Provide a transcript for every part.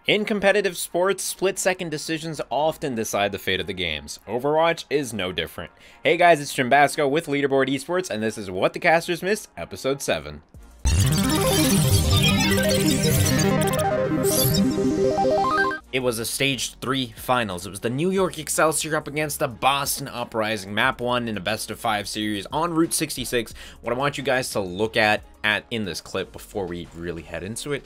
In competitive sports, split-second decisions often decide the fate of the games. Overwatch is no different. Hey guys, it's Jim Basco with Leaderboard Esports, and this is What the Casters Missed, Episode 7. It was a Stage 3 finals. It was the New York Excelsior up against the Boston Uprising, map 1 in a best-of-5 series on Route 66. What I want you guys to look at in this clip before we really head into it,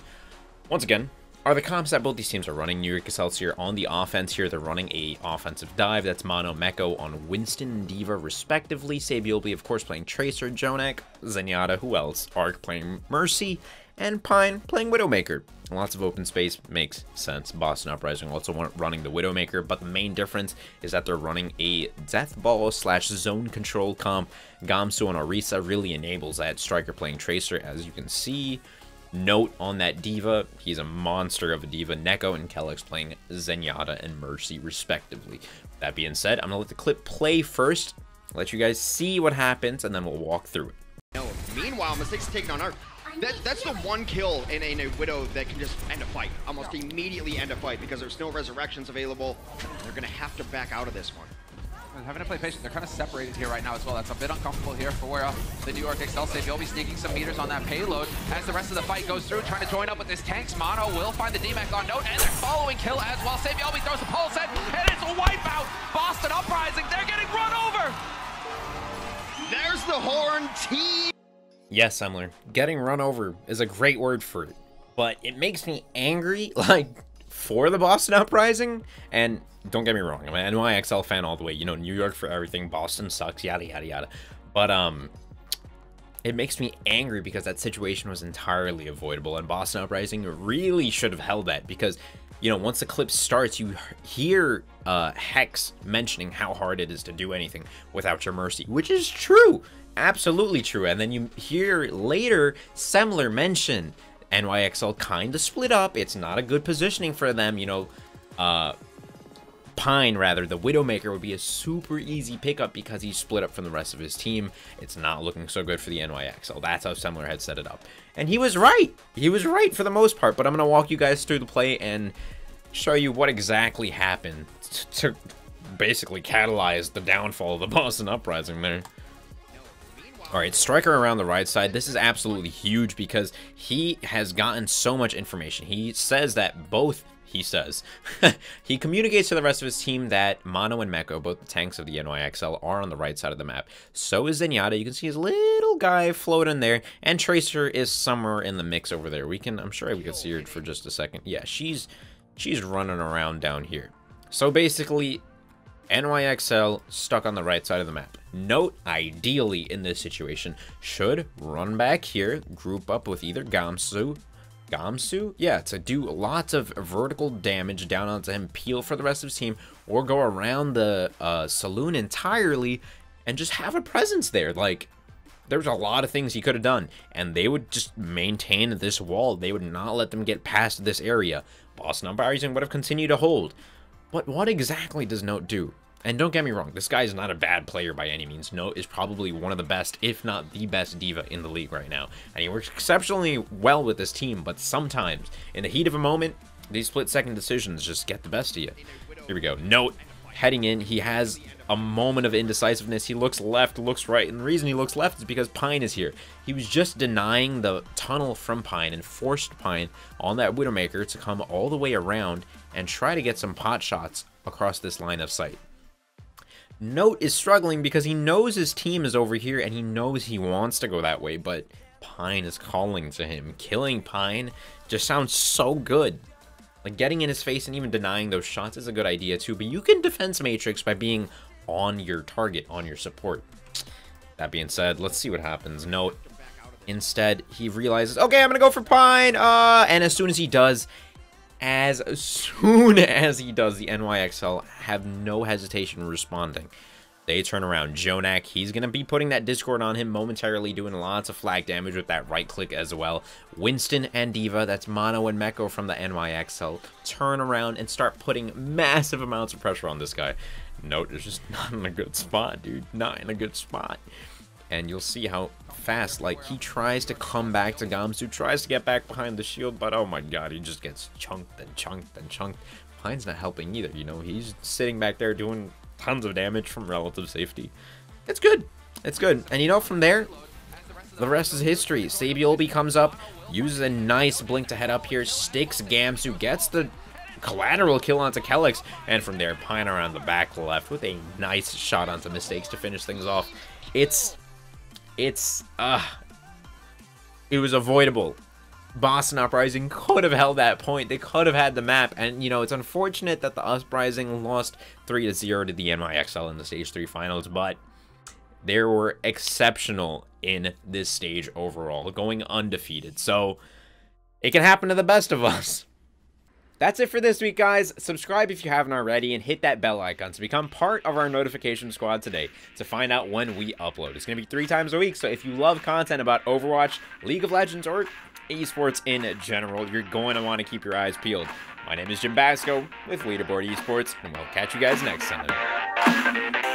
once again, are the comps that both these teams are running. New York Excelsior on the offense here. They're running a offensive dive. That's Mano, Meko on Winston and d.va respectively. Sabiobi, of course, playing Tracer. Jonak, Zenyatta, who else? Arc playing Mercy. And Pine playing Widowmaker. Lots of open space makes sense. Boston Uprising also running the Widowmaker, but the main difference is that they're running a Death Ball / zone control comp. Gamsu on Orisa really enables that. Striker playing Tracer, as you can see. Note on that d.va, he's a monster of a d.va. Neko and Kellex playing Zenyatta and Mercy respectively. That being said, I'm gonna let the clip play first, let you guys see what happens, and then we'll walk through it. No. Meanwhile, Mistake's taken on Arc. That's the one kill in a Widow that can just end a fight. Almost immediately end a fight because there's no resurrections available. They're gonna have to back out of this one. Having to play patient. They're kind of separated here right now as well. That's a bit uncomfortable here for the New York Excelsior. You'll be sneaking some meters on that payload as the rest of the fight goes through, trying to join up with this tanks. Mano will find the DMAC on Note, and they're following kill as well. Sabiobi throws a pulse in, and it's a wipeout. Boston Uprising, they're getting run over. There's the horn team. Yes, Semler, getting run over is a great word for it, but it makes me angry, like, for the Boston Uprising. And don't get me wrong, I'm an NYXL fan all the way. You know, New York for everything, Boston sucks, yada, yada, yada. But, it makes me angry because that situation was entirely avoidable, and Boston Uprising really should have held that because, you know, once the clip starts, you hear Hex mentioning how hard it is to do anything without your Mercy, which is true. Absolutely true. And then you hear later Semler mention NYXL kind of split up. It's not a good positioning for them. You know, Pine, rather, the Widowmaker would be a super easy pickup because he's split up from the rest of his team. It's not looking so good for the NYXL. That's how Semler had set it up. And he was right. He was right for the most part. But I'm going to walk you guys through the play and show you what exactly happened to basically catalyze the downfall of the Boston Uprising there. Alright, Striker around the right side. This is absolutely huge because he has gotten so much information. He says that both, he communicates to the rest of his team that Mano and Meko, both the tanks of the NYXL, are on the right side of the map. So is Zenyatta. You can see his little guy floating there, and Tracer is somewhere in the mix over there. I'm sure we can see her for just a second. Yeah, she's running around down here. So basically, NYXL stuck on the right side of the map. Note, ideally in this situation, should run back here, group up with either Gamsu, yeah, to do lots of vertical damage down onto him, peel for the rest of his team, or go around the saloon entirely and just have a presence there. Like, there's a lot of things he could have done, and they would just maintain this wall. They would not let them get past this area. Boston Uprising would have continued to hold. But what exactly does Note do? And don't get me wrong, this guy is not a bad player by any means. Note is probably one of the best, if not the best d.va in the league right now. And he works exceptionally well with this team, but sometimes, in the heat of a moment, these split-second decisions just get the best of you. Here we go. Note, heading in, he has a moment of indecisiveness. He looks left, looks right, and the reason he looks left is because Pine is here. He was just denying the tunnel from Pine and forced Pine on that Widowmaker to come all the way around and try to get some pot shots across this line of sight. Note is struggling because he knows his team is over here and he knows he wants to go that way, but Pine is calling to him. Killing Pine just sounds so good. Like, getting in his face and even denying those shots is a good idea too, but you can defense matrix by being on your target, on your support. That being said, let's see what happens. Note, instead, he realizes, okay, I'm gonna go for Pine, and as soon as he does, the NYXL have no hesitation responding. They turn around. Jonak, he's going to be putting that Discord on him momentarily, doing lots of flag damage with that right click as well. Winston and d.va, that's Mano and Meko from the NYXL, turn around and start putting massive amounts of pressure on this guy. Note is just not in a good spot, dude. Not in a good spot. And you'll see how fast, like, he tries to come back to Gamsu, tries to get back behind the shield, but oh my god, he just gets chunked and chunked and chunked. Pine's not helping either, you know, he's sitting back there doing tons of damage from relative safety. It's good. It's good. And you know, from there, the rest is history. Sabiobi comes up, uses a nice blink to head up here, sticks Gamsu, gets the collateral kill onto Kellex, and from there, Pine around the back left with a nice shot onto Mistakes to finish things off. It was avoidable. Boston Uprising could have held that point. They could have had the map, and you know, it's unfortunate that the Uprising lost 3-0 to the NYXL in the Stage 3 finals, but they were exceptional in this stage overall, going undefeated. So it can happen to the best of us. That's it for this week, guys. Subscribe if you haven't already, and hit that bell icon to become part of our notification squad today to find out when we upload. It's going to be 3 times a week, so if you love content about Overwatch, League of Legends, or esports in general, you're going to want to keep your eyes peeled. My name is Jim Basco with Leaderboard Esports, and we'll catch you guys next time.